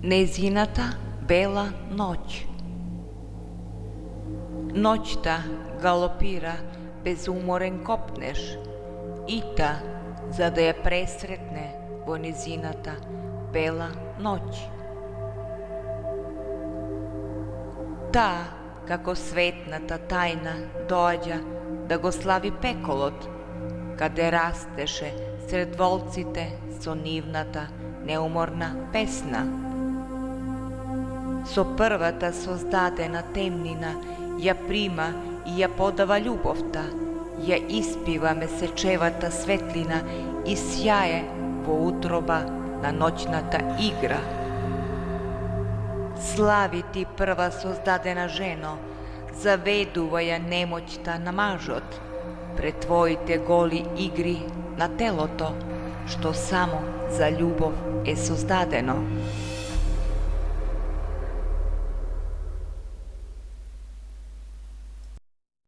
Neziната бела ноќ. Ноќта галопира безуморен копнеш, ита за да ја пресретне во незината бела ноќ. Таа, како светната тајна, доаѓа да го слави пеколот, каде растеше сред волците со нивната неуморна песна. Со првата создадена темнина ја прима и ја подава љубовта, ја испива месечевата светлина и сјае во утроба на ноќната игра. Слави ти прва создадена жено, заведува ја немоќта на мажот, пред твоите голи игри на телото, што само за љубов е создадено.